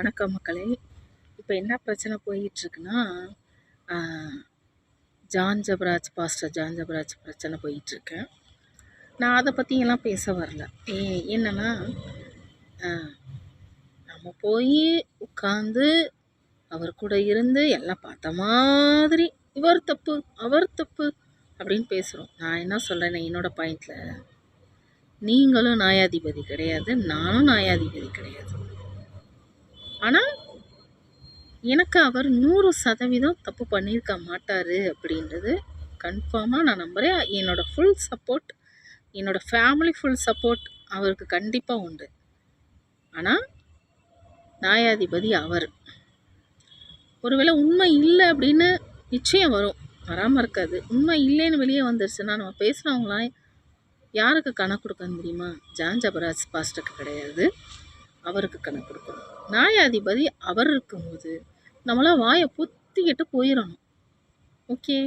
வணக்கம் மக்களே. இப்போ என்ன பிரச்சனை போயிட்டுருக்குன்னா, பாஸ்டர் ஜான் ஜபராஜ் பிரச்சனை போயிட்டுருக்கு. நான் அதை பற்றியெல்லாம் பேச வரல. என்னென்னா, நம்ம போய் உட்காந்து அவர் கூட இருந்து எல்லாம் பார்த்த மாதிரி இவர் தப்பு அவர் தப்பு அப்படின்னு பேசுகிறோம். நான் என்ன சொல்கிறேன்னா, என்னோடய பாயிண்டில் நீங்களும் நியாயாதிபதி கிடையாது, நானும் நியாயாதிபதி கிடையாது. ஆனால் எனக்கு அவர் 100% தப்பு பண்ணியிருக்க மாட்டார் அப்படின்றது கன்ஃபார்மாக நான் நம்புகிறேன். என்னோடய ஃபுல் சப்போர்ட், என்னோடய ஃபேமிலி ஃபுல் சப்போர்ட் அவருக்கு கண்டிப்பாக உண்டு. ஆனால் நியாயாதிபதி அவர். ஒருவேளை உண்மை இல்லை அப்படின்னு நிச்சயம் வரும், வராமல் இருக்காது. உண்மை இல்லைன்னு வெளியே வந்துருச்சுன்னா நம்ம பேசுகிறவங்களாம் யாருக்கு கணக்கு கொடுக்கணும் தெரியுமா? ஜான் ஜபராஜ் பாஸ்டருக்கு கிடையாது, அவருக்கு கணக்கு கொடுக்கணும். நியாயாதிபதி அவர் இருக்கும்போது நம்மளாம் வாயை புத்திக்கிட்டு போயிடணும். ஓகே,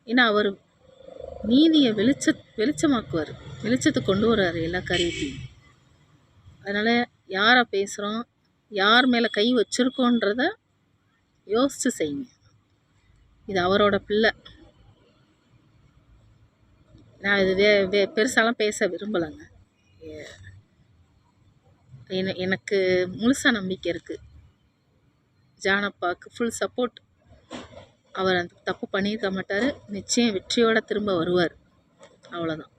ஏன்னா அவர் நீதியை வெளிச்சமாக்குவார், வெளிச்சத்துக்கு கொண்டு வர்றாரு எல்லா காரியத்தையும். அதனால் யாரை பேசுகிறோம், யார் மேலே கை வச்சுருக்கோன்றத யோசித்து செய்யுங்க. இது அவரோட பிள்ளை. நான் இது பெருசாலாம் பேச விரும்பலைங்க. எனக்கு முழுசாக நம்பிக்கை இருக்குது. ஜானப்பாவுக்கு ஃபுல் சப்போர்ட். அவர் அந்த தப்பு பண்ணியிருக்க மாட்டார். நிச்சயம் வெற்றியோடு திரும்ப வருவார். அவ்வளோதான்.